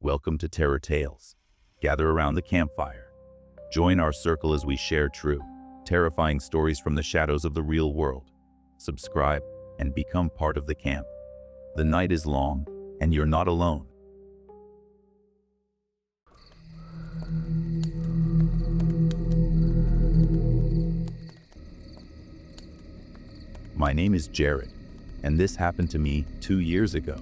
Welcome to Terror Tales. Gather around the campfire. Join our circle as we share true, terrifying stories from the shadows of the real world. Subscribe and become part of the camp. The night is long, and you're not alone. My name is Jared, and this happened to me 2 years ago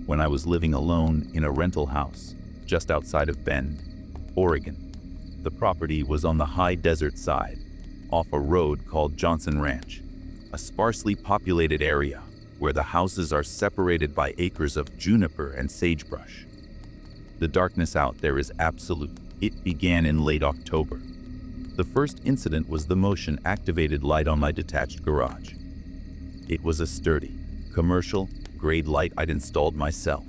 when I was living alone in a rental house just outside of Bend, Oregon. The property was on the high desert side, off a road called Johnson Ranch, a sparsely populated area where the houses are separated by acres of juniper and sagebrush. The darkness out there is absolute. It began in late October. The first incident was the motion-activated light on my detached garage. It was a sturdy, commercial-grade light I'd installed myself.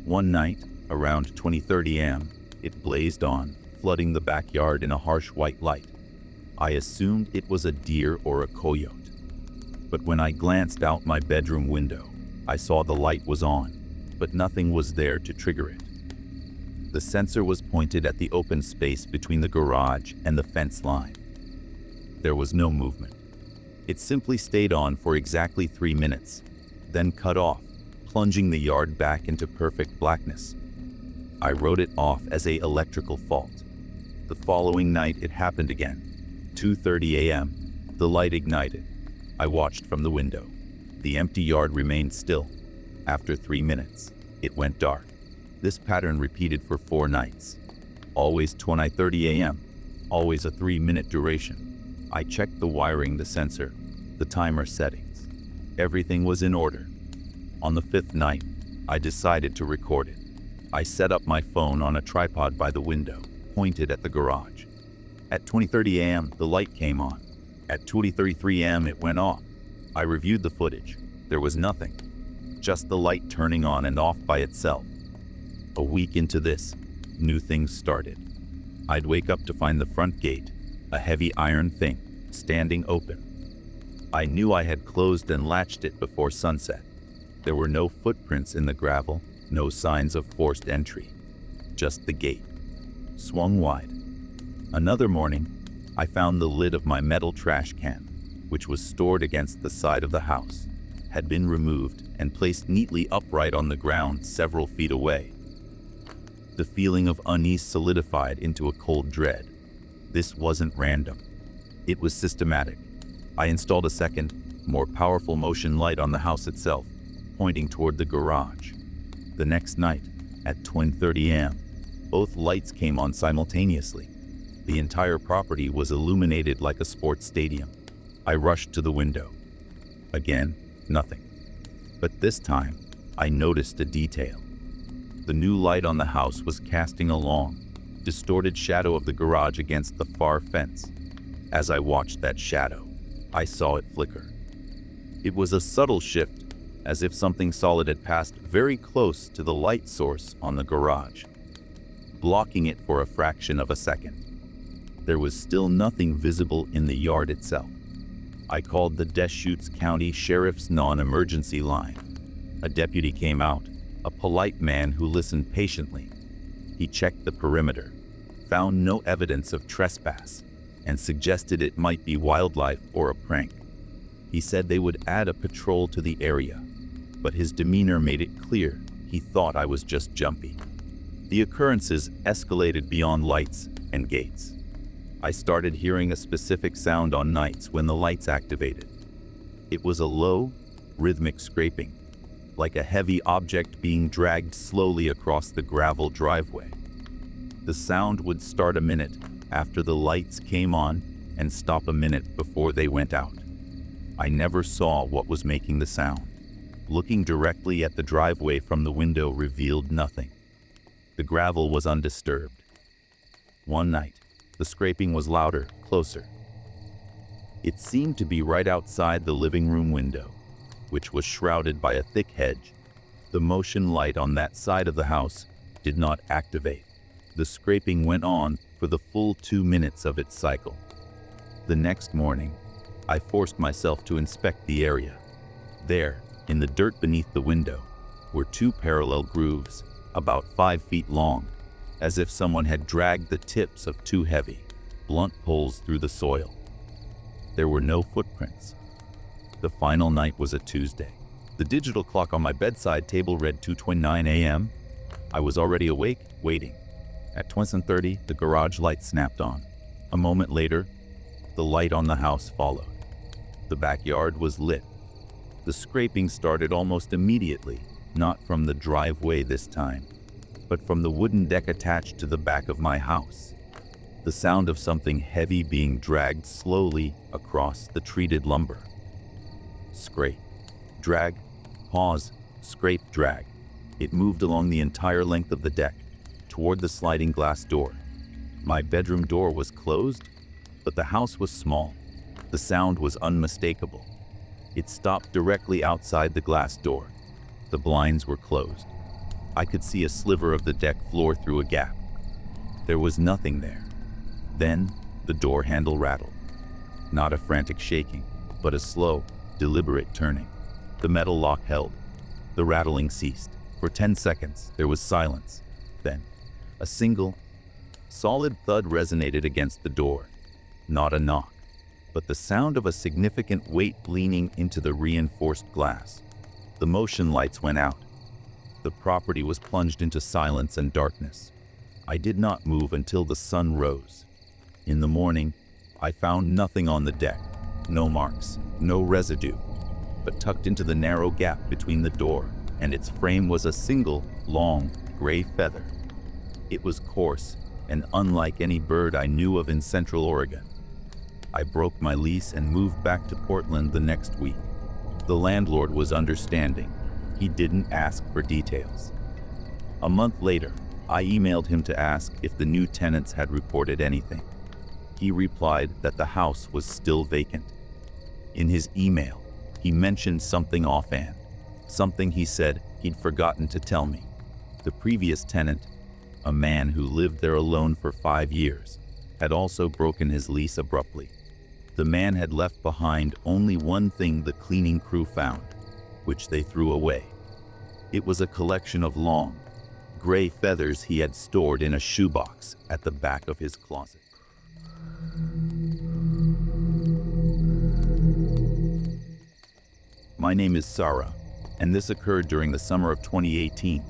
One night, around 20:30 a.m., it blazed on, flooding the backyard in a harsh white light. I assumed it was a deer or a coyote. But when I glanced out my bedroom window, I saw the light was on, but nothing was there to trigger it. The sensor was pointed at the open space between the garage and the fence line. There was no movement. It simply stayed on for exactly 3 minutes, then cut off, plunging the yard back into perfect blackness. I wrote it off as an electrical fault. The following night it happened again. 2:30 a.m., the light ignited. I watched from the window. The empty yard remained still. After 3 minutes, it went dark. This pattern repeated for 4 nights. Always 20:30 a.m., always a 3-minute duration. I checked the wiring, the sensor, the timer settings. Everything was in order. On the 5th night, I decided to record it. I set up my phone on a tripod by the window, pointed at the garage. At 20:30 a.m., the light came on. At 20:33 a.m., it went off. I reviewed the footage. There was nothing, just the light turning on and off by itself. A week into this, new things started. I'd wake up to find the front gate, a heavy iron thing, standing open. I knew I had closed and latched it before sunset. There were no footprints in the gravel, no signs of forced entry. Just the gate, swung wide. Another morning, I found the lid of my metal trash can, which was stored against the side of the house, had been removed and placed neatly upright on the ground several feet away. The feeling of unease solidified into a cold dread. This wasn't random. It was systematic. I installed a second, more powerful motion light on the house itself, pointing toward the garage. The next night, at 20:30 a.m., both lights came on simultaneously. The entire property was illuminated like a sports stadium. I rushed to the window. Again, nothing. But this time, I noticed a detail. The new light on the house was casting a long, distorted shadow of the garage against the far fence. As I watched that shadow, I saw it flicker. It was a subtle shift, as if something solid had passed very close to the light source on the garage, blocking it for a fraction of a second. There was still nothing visible in the yard itself. I called the Deschutes County Sheriff's non-emergency line. A deputy came out, a polite man who listened patiently. He checked the perimeter, found no evidence of trespass, and suggested it might be wildlife or a prank. He said they would add a patrol to the area, but his demeanor made it clear he thought I was just jumpy. The occurrences escalated beyond lights and gates. I started hearing a specific sound on nights when the lights activated. It was a low, rhythmic scraping, like a heavy object being dragged slowly across the gravel driveway. The sound would start a minute after the lights came on and stop a minute before they went out. I never saw what was making the sound. Looking directly at the driveway from the window revealed nothing. The gravel was undisturbed. One night, the scraping was louder, closer. It seemed to be right outside the living room window, which was shrouded by a thick hedge. The motion light on that side of the house did not activate. The scraping went on for the full 2 minutes of its cycle. The next morning, I forced myself to inspect the area. There, in the dirt beneath the window, were 2 parallel grooves, about 5 feet long, as if someone had dragged the tips of two heavy, blunt poles through the soil. There were no footprints. The final night was a Tuesday. The digital clock on my bedside table read 2:29 a.m. I was already awake, waiting. At 20:30, the garage light snapped on. A moment later, the light on the house followed. The backyard was lit. The scraping started almost immediately, not from the driveway this time, but from the wooden deck attached to the back of my house. The sound of something heavy being dragged slowly across the treated lumber. Scrape, drag, pause, scrape, drag. It moved along the entire length of the deck, toward the sliding glass door. My bedroom door was closed, but the house was small. The sound was unmistakable. It stopped directly outside the glass door. The blinds were closed. I could see a sliver of the deck floor through a gap. There was nothing there. Then the door handle rattled. Not a frantic shaking, but a slow, deliberate turning. The metal lock held. The rattling ceased. For 10 seconds, there was silence. Then, a single, solid thud resonated against the door. Not a knock, but the sound of a significant weight leaning into the reinforced glass. The motion lights went out. The property was plunged into silence and darkness. I did not move until the sun rose. In the morning, I found nothing on the deck. No marks, no residue. But tucked into the narrow gap between the door and its frame was a single, long, gray feather. It was coarse and unlike any bird I knew of in Central Oregon. I broke my lease and moved back to Portland the next week. The landlord was understanding. He didn't ask for details. A month later, I emailed him to ask if the new tenants had reported anything. He replied that the house was still vacant. In his email, he mentioned something offhand, something he said he'd forgotten to tell me. The previous tenant, a man who lived there alone for 5 years, had also broken his lease abruptly. The man had left behind only one thing the cleaning crew found, which they threw away. It was a collection of long, gray feathers he had stored in a shoebox at the back of his closet. My name is Sarah, and this occurred during the summer of 2018,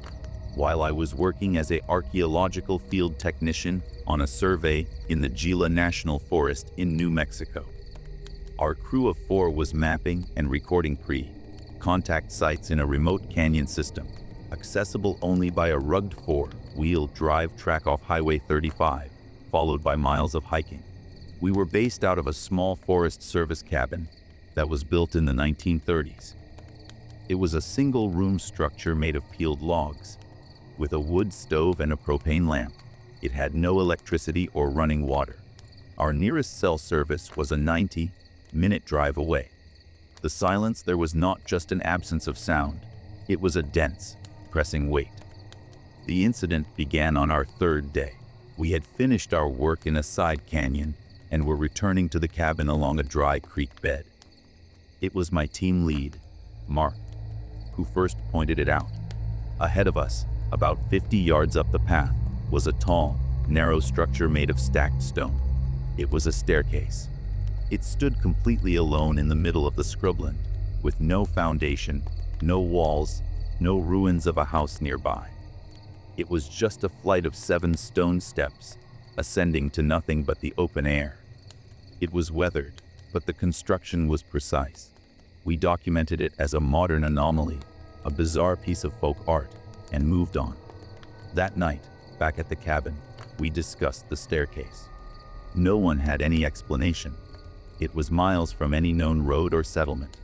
while I was working as an archaeological field technician on a survey in the Gila National Forest in New Mexico. Our crew of 4 was mapping and recording pre-contact sites in a remote canyon system, accessible only by a rugged 4-wheel drive track off Highway 35, followed by miles of hiking. We were based out of a small Forest Service cabin that was built in the 1930s. It was a single-room structure made of peeled logs, with a wood stove and a propane lamp. It had no electricity or running water. Our nearest cell service was a 90-minute drive away. The silence there was not just an absence of sound, it was a dense, pressing weight. The incident began on our 3rd day. We had finished our work in a side canyon and were returning to the cabin along a dry creek bed. It was my team lead, Mark, who first pointed it out. Ahead of us, about 50 yards up the path, was a tall, narrow structure made of stacked stone. It was a staircase. It stood completely alone in the middle of the scrubland, with no foundation, no walls, no ruins of a house nearby. It was just a flight of 7 stone steps, ascending to nothing but the open air. It was weathered, but the construction was precise. We documented it as a modern anomaly, a bizarre piece of folk art, and moved on. That night, back at the cabin, we discussed the staircase. No one had any explanation. It was miles from any known road or settlement.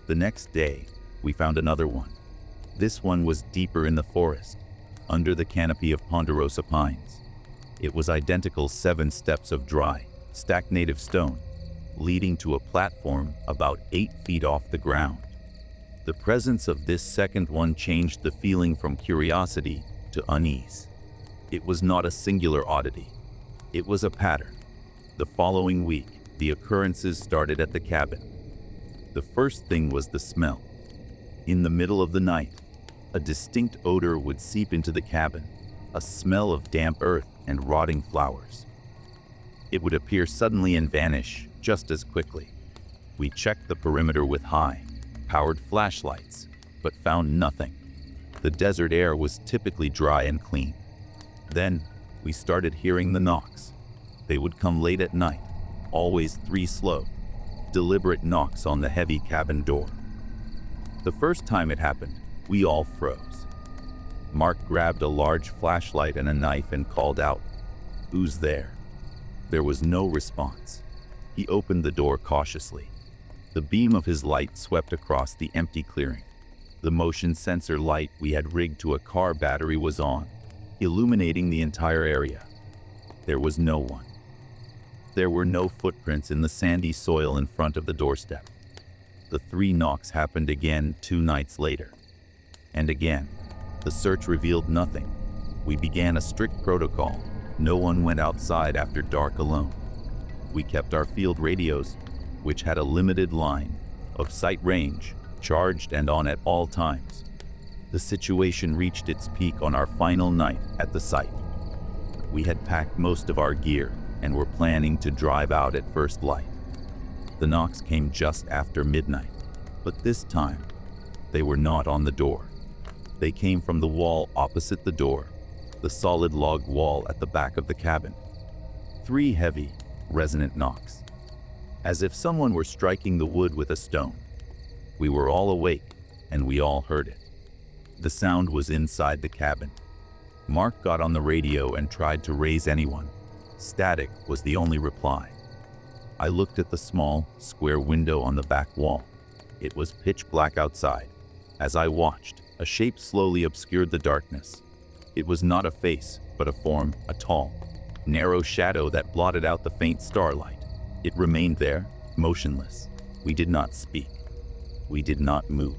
The next day, we found another one. This one was deeper in the forest, under the canopy of ponderosa pines. It was identical 7 steps of dry, stacked native stone, leading to a platform about 8 feet off the ground. The presence of this second one changed the feeling from curiosity to unease. It was not a singular oddity. It was a pattern. The following week, the occurrences started at the cabin. The first thing was the smell. In the middle of the night, a distinct odor would seep into the cabin, a smell of damp earth and rotting flowers. It would appear suddenly and vanish just as quickly. We checked the perimeter with high-powered flashlights, but found nothing. The desert air was typically dry and clean. Then, we started hearing the knocks. They would come late at night, always 3 slow, deliberate knocks on the heavy cabin door. The first time it happened, we all froze. Mark grabbed a large flashlight and a knife and called out, "Who's there?" There was no response. He opened the door cautiously. The beam of his light swept across the empty clearing. The motion sensor light we had rigged to a car battery was on, illuminating the entire area. There was no one. There were no footprints in the sandy soil in front of the doorstep. The 3 knocks happened again 2 nights later. And again, the search revealed nothing. We began a strict protocol. No one went outside after dark alone. We kept our field radios, which had a limited line of sight range, charged and on at all times. The situation reached its peak on our final night at the site. We had packed most of our gear and were planning to drive out at first light. The knocks came just after midnight, but this time, they were not on the door. They came from the wall opposite the door, the solid log wall at the back of the cabin. 3 heavy, resonant knocks, as if someone were striking the wood with a stone. We were all awake, and we all heard it. The sound was inside the cabin. Mark got on the radio and tried to raise anyone. Static was the only reply. I looked at the small, square window on the back wall. It was pitch black outside. As I watched, a shape slowly obscured the darkness. It was not a face, but a form, a tall, narrow shadow that blotted out the faint starlight. It remained there, motionless. We did not speak. We did not move.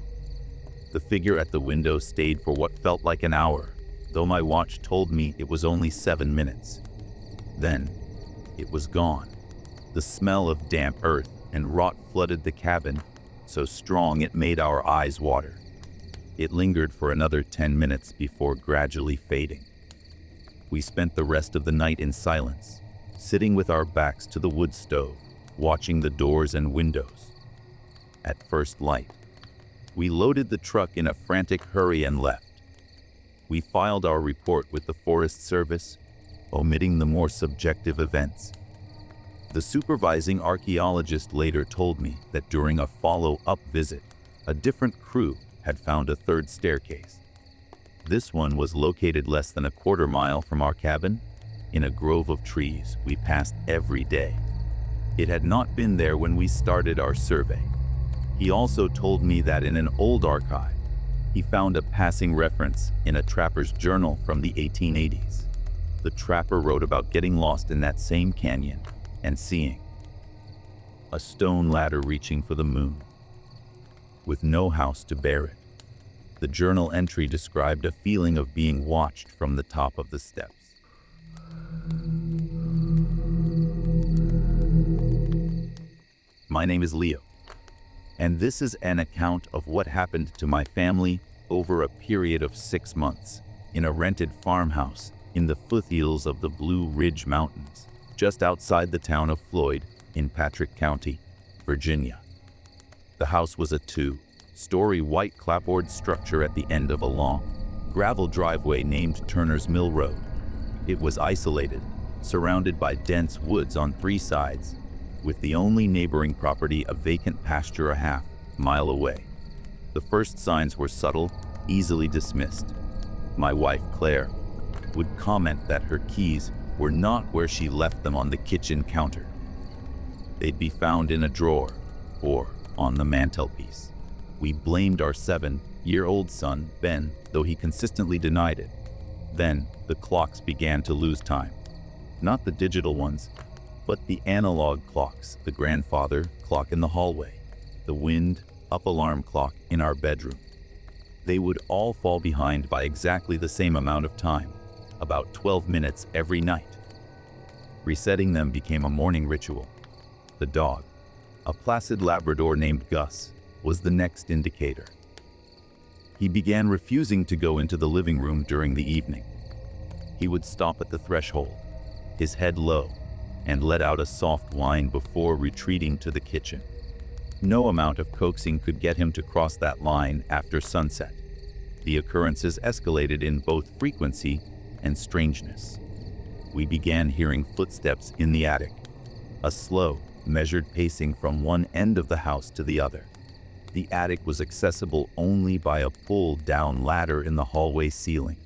The figure at the window stayed for what felt like an hour, though my watch told me it was only 7 minutes. Then, it was gone. The smell of damp earth and rot flooded the cabin, so strong it made our eyes water. It lingered for another 10 minutes before gradually fading. We spent the rest of the night in silence, sitting with our backs to the wood stove, watching the doors and windows. At first light, we loaded the truck in a frantic hurry and left. We filed our report with the Forest Service, omitting the more subjective events. The supervising archaeologist later told me that during a follow-up visit, a different crew had found a 3rd staircase. This one was located less than a quarter mile from our cabin, in a grove of trees we passed every day. It had not been there when we started our survey. He also told me that in an old archive, he found a passing reference in a trapper's journal from the 1880s. The trapper wrote about getting lost in that same canyon and seeing a stone ladder reaching for the moon, with no house to bear it. The journal entry described a feeling of being watched from the top of the steps. My name is Leo, and this is an account of what happened to my family over a period of 6 months in a rented farmhouse in the foothills of the Blue Ridge Mountains, just outside the town of Floyd in Patrick County, Virginia. The house was a 2-story white clapboard structure at the end of a long, gravel driveway named Turner's Mill Road. It was isolated, surrounded by dense woods on 3 sides, with the only neighboring property a vacant pasture a half-mile away. The first signs were subtle, easily dismissed. My wife, Claire, would comment that her keys were not where she left them on the kitchen counter. They'd be found in a drawer or on the mantelpiece. We blamed our 7-year-old son, Ben, though he consistently denied it. Then, the clocks began to lose time. Not the digital ones, but the analog clocks, the grandfather clock in the hallway, the wind-up alarm clock in our bedroom. They would all fall behind by exactly the same amount of time, about 12 minutes every night. Resetting them became a morning ritual. The dog, a placid Labrador named Gus, was the next indicator. He began refusing to go into the living room during the evening. He would stop at the threshold, his head low, and let out a soft whine before retreating to the kitchen. No amount of coaxing could get him to cross that line after sunset. The occurrences escalated in both frequency and strangeness. We began hearing footsteps in the attic, a slow, measured pacing from one end of the house to the other. The attic was accessible only by a pull-down ladder in the hallway ceiling,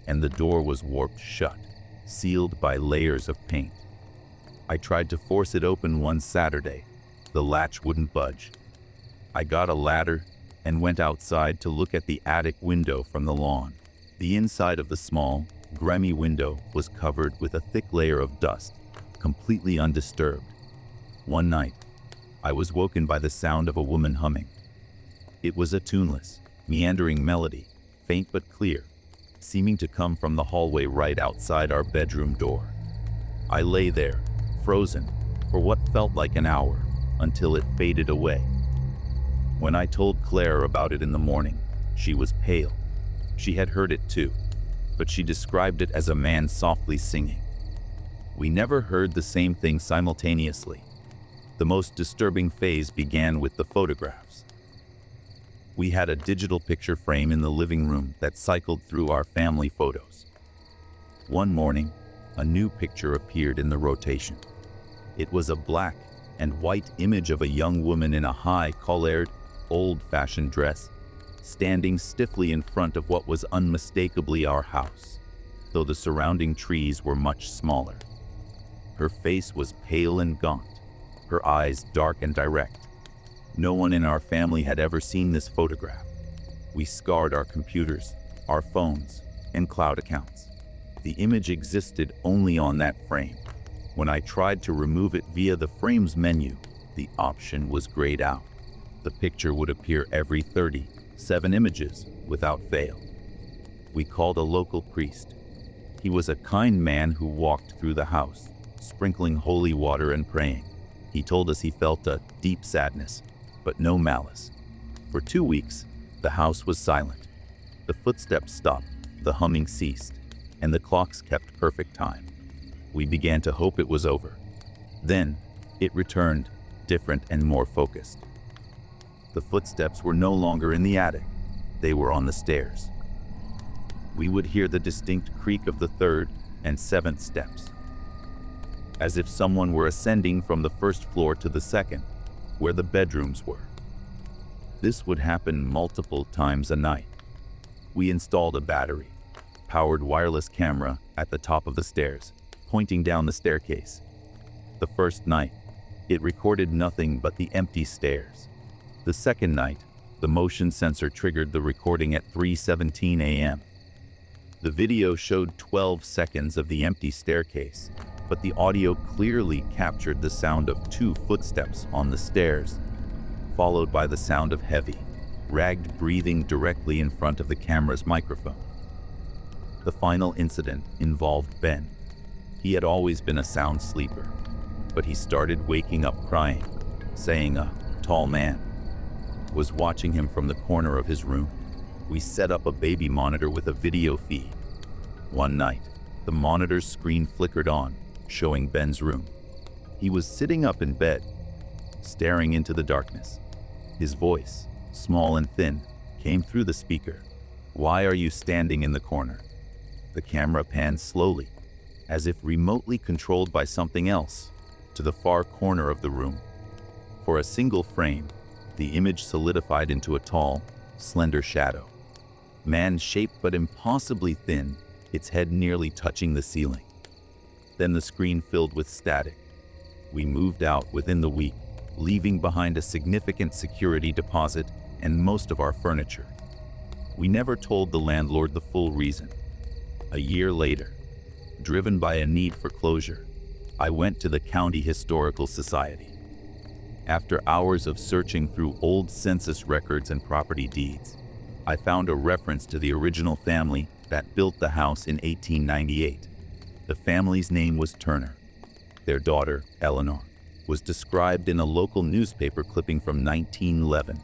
and the door was warped shut, sealed by layers of paint. I tried to force it open one Saturday. The latch wouldn't budge. I got a ladder and went outside to look at the attic window from the lawn. The inside of the small, grimy window was covered with a thick layer of dust, completely undisturbed. One night, I was woken by the sound of a woman humming. It was a tuneless, meandering melody, faint but clear, seeming to come from the hallway right outside our bedroom door. I lay there, frozen, for what felt like an hour, until it faded away. When I told Claire about it in the morning, she was pale. She had heard it too, but she described it as a man softly singing. We never heard the same thing simultaneously. The most disturbing phase began with the photographs. We had a digital picture frame in the living room that cycled through our family photos. One morning, a new picture appeared in the rotation. It was a black and white image of a young woman in a high-collared, old-fashioned dress, standing stiffly in front of what was unmistakably our house, though the surrounding trees were much smaller. Her face was pale and gaunt, her eyes dark and direct. No one in our family had ever seen this photograph. We scoured our computers, our phones, and cloud accounts. The image existed only on that frame. When I tried to remove it via the frame's menu, the option was grayed out. The picture would appear every 37 images without fail. We called a local priest. He was a kind man who walked through the house, sprinkling holy water and praying. He told us he felt a deep sadness, but no malice. For 2 weeks, the house was silent. The footsteps stopped, the humming ceased, and the clocks kept perfect time. We began to hope it was over. Then, it returned, different and more focused. The footsteps were no longer in the attic. They were on the stairs. We would hear the distinct creak of the third and seventh steps, as if someone were ascending from the first floor to the second, where the bedrooms were. This would happen multiple times a night. We installed a battery-powered wireless camera at the top of the stairs, pointing down the staircase. The first night, it recorded nothing but the empty stairs. The second night, the motion sensor triggered the recording at 3:17 a.m. The video showed 12 seconds of the empty staircase, but the audio clearly captured the sound of 2 footsteps on the stairs, followed by the sound of heavy, ragged breathing directly in front of the camera's microphone. The final incident involved Ben. He had always been a sound sleeper, but he started waking up crying, saying a tall man was watching him from the corner of his room. We set up a baby monitor with a video feed. One night, the monitor's screen flickered on, showing Ben's room. He was sitting up in bed, staring into the darkness. His voice, small and thin, came through the speaker. "Why are you standing in the corner?" The camera panned slowly, as if remotely controlled by something else, to the far corner of the room. For a single frame, the image solidified into a tall, slender shadow. Man-shaped but impossibly thin, its head nearly touching the ceiling. Then the screen filled with static. We moved out within the week, leaving behind a significant security deposit and most of our furniture. We never told the landlord the full reason. A year later, driven by a need for closure, I went to the County Historical Society. After hours of searching through old census records and property deeds, I found a reference to the original family that built the house in 1898. The family's name was Turner. Their daughter, Eleanor, was described in a local newspaper clipping from 1911.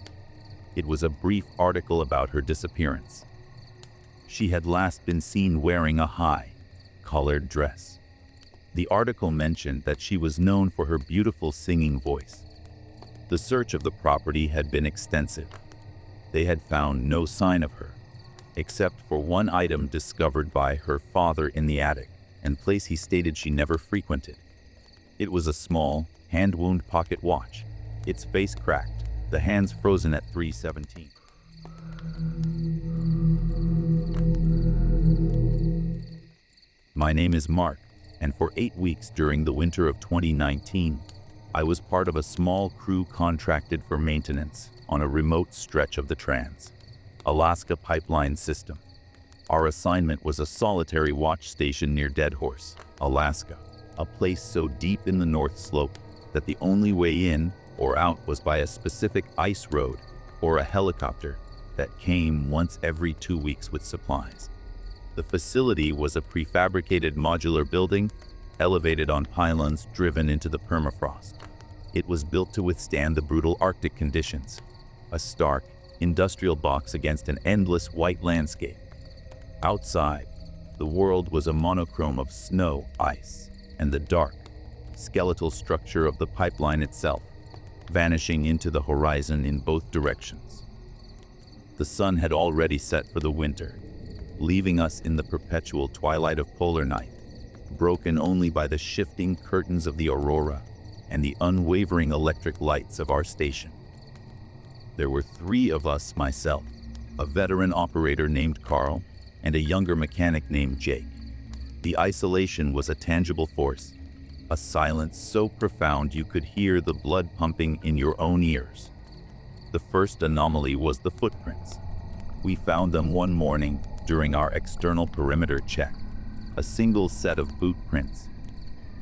It was a brief article about her disappearance. She had last been seen wearing a high-collared dress. The article mentioned that she was known for her beautiful singing voice. The search of the property had been extensive. They had found no sign of her, except for one item discovered by her father in the attic, and place he stated she never frequented. It was a small, hand-wound pocket watch, its face cracked, the hands frozen at 3:17. My name is Mark, and for 8 weeks during the winter of 2019, I was part of a small crew contracted for maintenance on a remote stretch of the Trans-Alaska Pipeline System. Our assignment was a solitary watch station near Deadhorse, Alaska, a place so deep in the North Slope that the only way in or out was by a specific ice road or a helicopter that came once every 2 weeks with supplies. The facility was a prefabricated modular building, elevated on pylons driven into the permafrost. It was built to withstand the brutal Arctic conditions, a stark, industrial box against an endless white landscape. Outside, the world was a monochrome of snow, ice, and the dark, skeletal structure of the pipeline itself, vanishing into the horizon in both directions. The sun had already set for the winter, leaving us in the perpetual twilight of polar night, broken only by the shifting curtains of the aurora and the unwavering electric lights of our station. There were 3 of us: myself, a veteran operator named Carl, and a younger mechanic named Jake. The isolation was a tangible force, a silence so profound you could hear the blood pumping in your own ears. The first anomaly was the footprints. We found them one morning during our external perimeter check, a single set of boot prints,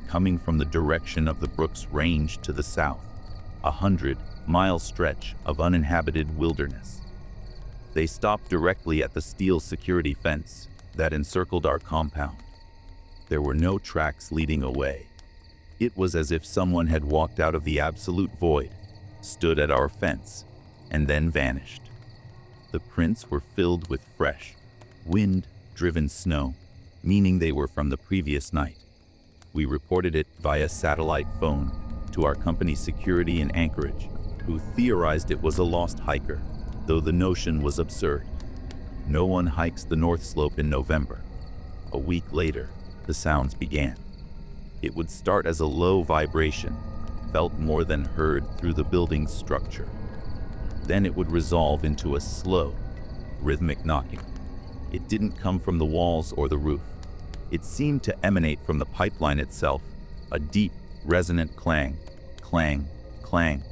coming from the direction of the Brooks Range to the south, a 100-mile stretch of uninhabited wilderness. They stopped directly at the steel security fence that encircled our compound. There were no tracks leading away. It was as if someone had walked out of the absolute void, stood at our fence, and then vanished. The prints were filled with fresh, wind-driven snow, meaning they were from the previous night. We reported it via satellite phone to our company's security in Anchorage, who theorized it was a lost hiker, though the notion was absurd. No one hikes the North Slope in November. A week later, the sounds began. It would start as a low vibration, felt more than heard through the building's structure. Then it would resolve into a slow, rhythmic knocking. It didn't come from the walls or the roof. It seemed to emanate from the pipeline itself, a deep, resonant clang, clang, clang,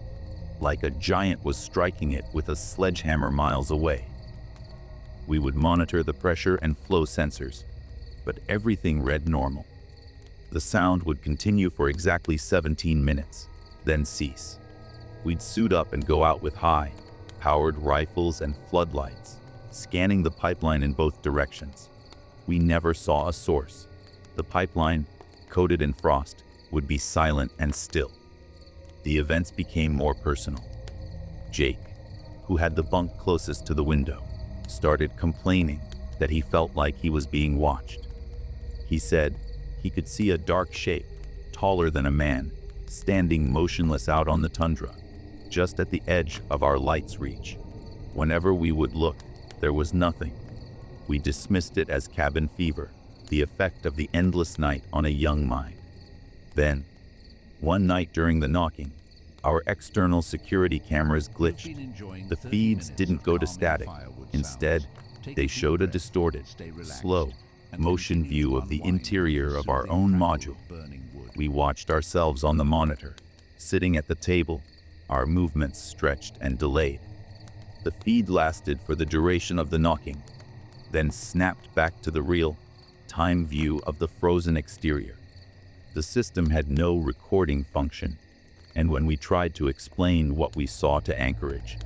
like a giant was striking it with a sledgehammer miles away. We would monitor the pressure and flow sensors, but everything read normal. The sound would continue for exactly 17 minutes, then cease. We'd suit up and go out with high-powered rifles and floodlights, scanning the pipeline in both directions. We never saw a source. The pipeline, coated in frost, would be silent and still. The events became more personal. Jake, who had the bunk closest to the window, started complaining that he felt like he was being watched. He said he could see a dark shape, taller than a man, standing motionless out on the tundra, just at the edge of our light's reach. Whenever we would look, there was nothing. We dismissed it as cabin fever, the effect of the endless night on a young mind. Then, one night during the knocking, our external security cameras glitched. The feeds didn't go to static. Instead, they showed a distorted, slow motion view of the interior of our own module. We watched ourselves on the monitor, sitting at the table, our movements stretched and delayed. The feed lasted for the duration of the knocking, then snapped back to the real-time view of the frozen exterior. The system had no recording function, and when we tried to explain what we saw to Anchorage,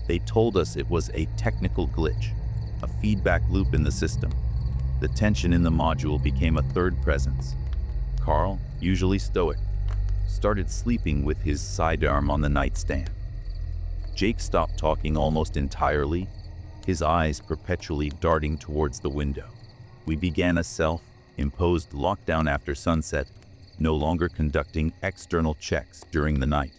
they told us it was a technical glitch, a feedback loop in the system. The tension in the module became a third presence. Carl, usually stoic, started sleeping with his sidearm on the nightstand. Jake stopped talking almost entirely, his eyes perpetually darting towards the window. We began a self-imposed lockdown after sunset, no longer conducting external checks during the night.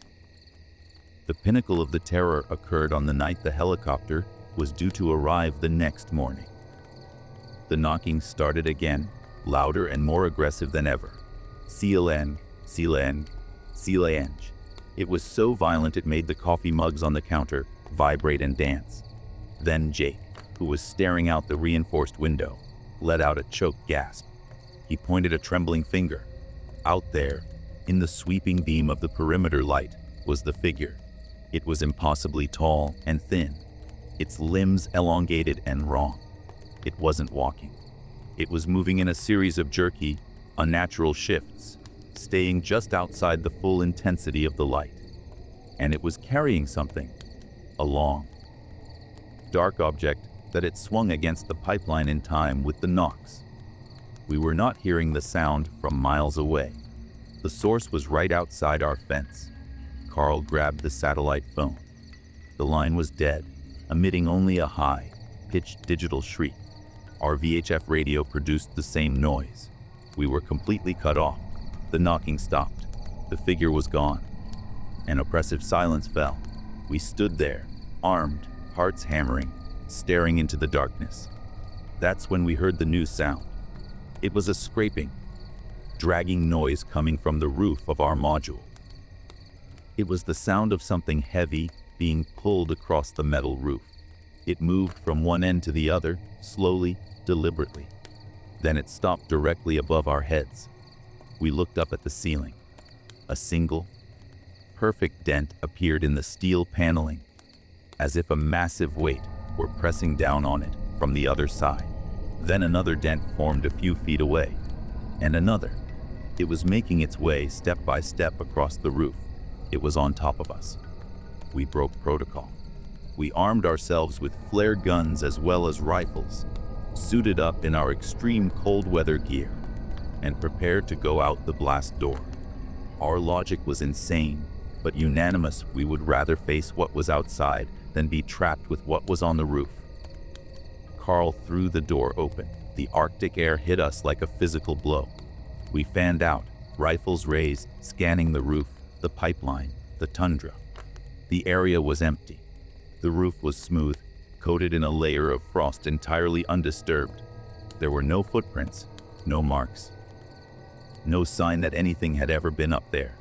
The pinnacle of the terror occurred on the night the helicopter was due to arrive the next morning. The knocking started again, louder and more aggressive than ever. Sealang, sealang, sealang. It was so violent it made the coffee mugs on the counter vibrate and dance. Then Jake, who was staring out the reinforced window, let out a choked gasp. He pointed a trembling finger. Out there, in the sweeping beam of the perimeter light, was the figure. It was impossibly tall and thin, its limbs elongated and wrong. It wasn't walking. It was moving in a series of jerky, unnatural shifts, staying just outside the full intensity of the light. And it was carrying something, a long, dark object that it swung against the pipeline in time with the knocks. We were not hearing the sound from miles away. The source was right outside our fence. Carl grabbed the satellite phone. The line was dead, emitting only a high-pitched digital shriek. Our VHF radio produced the same noise. We were completely cut off. The knocking stopped. The figure was gone. An oppressive silence fell. We stood there, armed, hearts hammering, staring into the darkness. That's when we heard the new sound. It was a scraping, dragging noise coming from the roof of our module. It was the sound of something heavy being pulled across the metal roof. It moved from one end to the other, slowly, deliberately. Then it stopped directly above our heads. We looked up at the ceiling. A single, perfect dent appeared in the steel paneling, as if a massive weight were pressing down on it from the other side. Then another dent formed a few feet away, and another. It was making its way step by step across the roof. It was on top of us. We broke protocol. We armed ourselves with flare guns as well as rifles, suited up in our extreme cold weather gear, and prepared to go out the blast door. Our logic was insane, but unanimous. We would rather face what was outside than be trapped with what was on the roof. Carl threw the door open. The Arctic air hit us like a physical blow. We fanned out, rifles raised, scanning the roof, the pipeline, the tundra. The area was empty. The roof was smooth, coated in a layer of frost entirely undisturbed. There were no footprints, no marks, no sign that anything had ever been up there.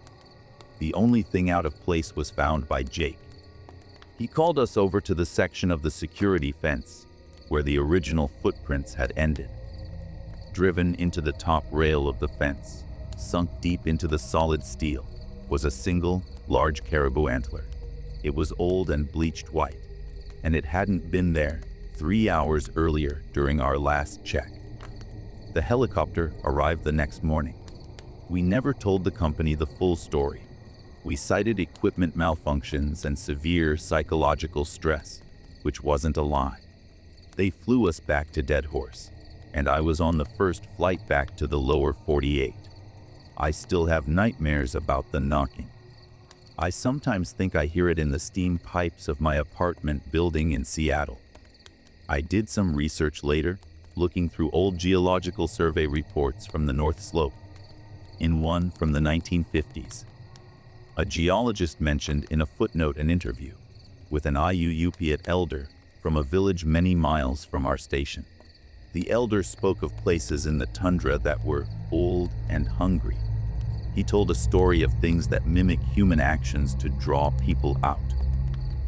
The only thing out of place was found by Jake. He called us over to the section of the security fence where the original footprints had ended. Driven into the top rail of the fence, sunk deep into the solid steel, was a single, large caribou antler. It was old and bleached white, and it hadn't been there 3 hours earlier during our last check. The helicopter arrived the next morning. We never told the company the full story. We cited equipment malfunctions and severe psychological stress, which wasn't a lie. They flew us back to Dead Horse, and I was on the first flight back to the lower 48. I still have nightmares about the knocking. I sometimes think I hear it in the steam pipes of my apartment building in Seattle. I did some research later, looking through old geological survey reports from the North Slope. In one from the 1950s, a geologist mentioned in a footnote an interview with an Inupiat elder from a village many miles from our station. The elder spoke of places in the tundra that were old and hungry. He told a story of things that mimic human actions to draw people out,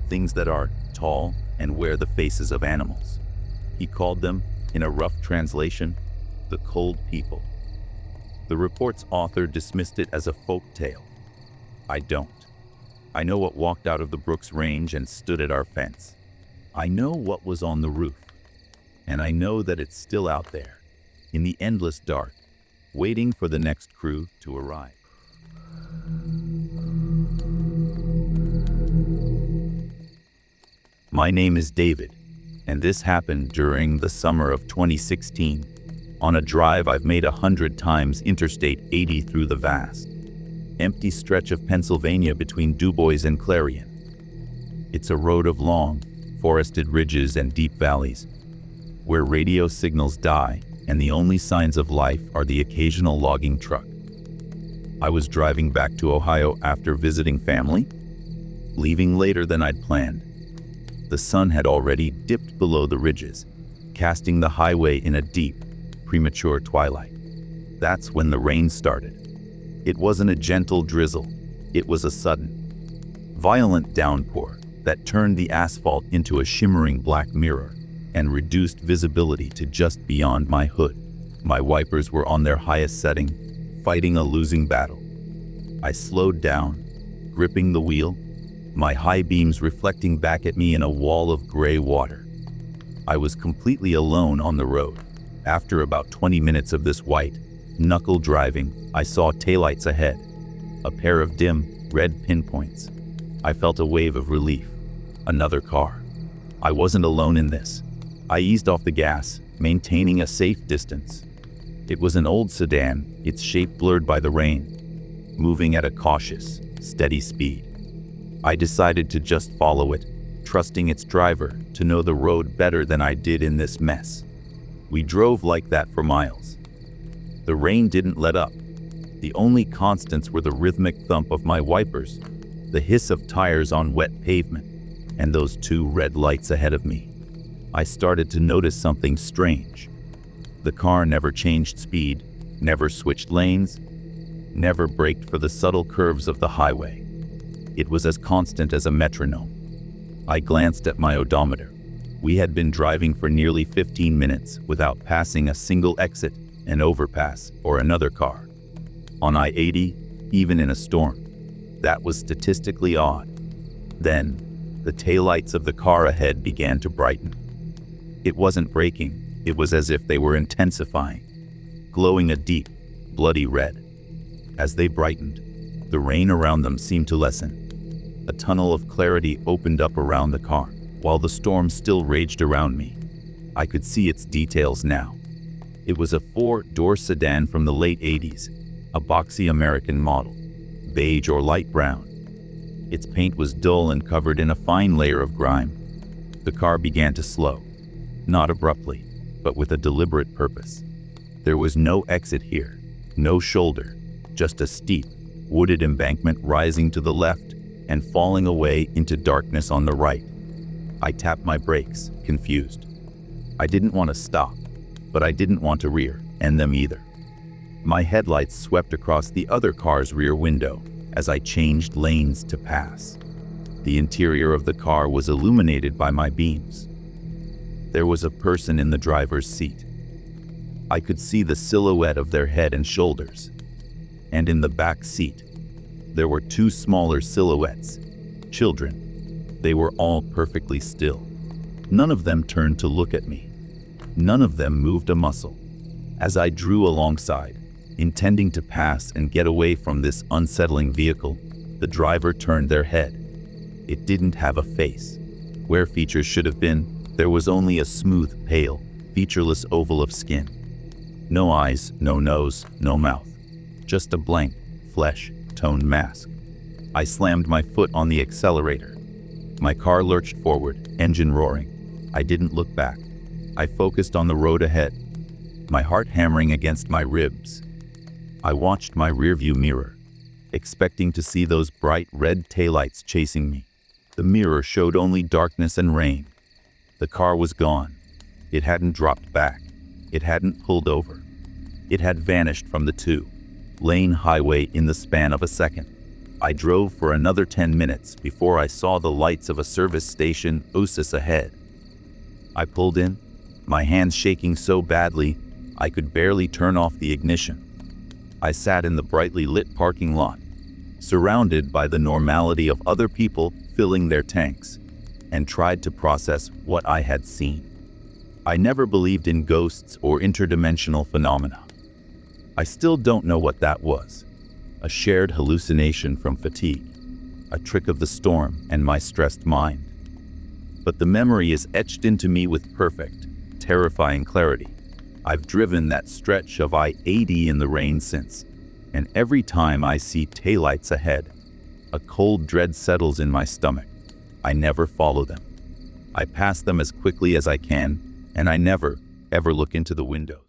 things that are tall and wear the faces of animals. He called them, in a rough translation, the cold people. The report's author dismissed it as a folk tale. I don't. I know what walked out of the Brooks Range and stood at our fence. I know what was on the roof. And I know that it's still out there, in the endless dark, waiting for the next crew to arrive. My name is David, and this happened during the summer of 2016, on a drive I've made 100 times Interstate 80 through the vast, empty stretch of Pennsylvania between Du Bois and Clarion. It's a road of long, forested ridges and deep valleys, where radio signals die and the only signs of life are the occasional logging truck. I was driving back to Ohio after visiting family, leaving later than I'd planned. The sun had already dipped below the ridges, casting the highway in a deep, premature twilight. That's when the rain started. It wasn't a gentle drizzle, it was a sudden, violent downpour that turned the asphalt into a shimmering black mirror and reduced visibility to just beyond my hood. My wipers were on their highest setting, fighting a losing battle. I slowed down, gripping the wheel, my high beams reflecting back at me in a wall of gray water. I was completely alone on the road. After about 20 minutes of this white, knuckle driving, I saw taillights ahead, a pair of dim, red pinpoints. I felt a wave of relief. Another car. I wasn't alone in this. I eased off the gas, maintaining a safe distance. It was an old sedan, its shape blurred by the rain, moving at a cautious, steady speed. I decided to just follow it, trusting its driver to know the road better than I did in this mess. We drove like that for miles. The rain didn't let up. The only constants were the rhythmic thump of my wipers, the hiss of tires on wet pavement, and those two red lights ahead of me. I started to notice something strange. The car never changed speed, never switched lanes, never braked for the subtle curves of the highway. It was as constant as a metronome. I glanced at my odometer. We had been driving for nearly 15 minutes without passing a single exit, an overpass, or another car. On I-80, even in a storm. That was statistically odd. Then, the taillights of the car ahead began to brighten. It wasn't braking, it was as if they were intensifying, glowing a deep, bloody red. As they brightened, the rain around them seemed to lessen. A tunnel of clarity opened up around the car, while the storm still raged around me. I could see its details now. It was a 4-door sedan from the late 80s, a boxy American model, beige or light brown. Its paint was dull and covered in a fine layer of grime. The car began to slow, not abruptly, but with a deliberate purpose. There was no exit here, no shoulder, just a steep, wooded embankment rising to the left and falling away into darkness on the right. I tapped my brakes, confused. I didn't want to stop, but I didn't want to rear-end them either. My headlights swept across the other car's rear window as I changed lanes to pass. The interior of the car was illuminated by my beams. There was a person in the driver's seat. I could see the silhouette of their head and shoulders. And in the back seat, there were two smaller silhouettes, children. They were all perfectly still. None of them turned to look at me. None of them moved a muscle. As I drew alongside, intending to pass and get away from this unsettling vehicle, the driver turned their head. It didn't have a face. Where features should have been, there was only a smooth, pale, featureless oval of skin. No eyes, no nose, no mouth. Just a blank, flesh-toned mask. I slammed my foot on the accelerator. My car lurched forward, engine roaring. I didn't look back. I focused on the road ahead, my heart hammering against my ribs. I watched my rearview mirror, expecting to see those bright red taillights chasing me. The mirror showed only darkness and rain. The car was gone. It hadn't dropped back. It hadn't pulled over. It had vanished from the two-lane highway in the span of a second. I drove for another 10 minutes before I saw the lights of a service station oasis ahead. I pulled in, my hands shaking so badly I could barely turn off the ignition. I sat in the brightly lit parking lot, surrounded by the normality of other people filling their tanks, and tried to process what I had seen. I never believed in ghosts or interdimensional phenomena. I still don't know what that was. A shared hallucination from fatigue, a trick of the storm and my stressed mind. But the memory is etched into me with perfect, terrifying clarity. I've driven that stretch of I-80 in the rain since, and every time I see taillights ahead, a cold dread settles in my stomach. I never follow them. I pass them as quickly as I can, and I never, ever look into the windows.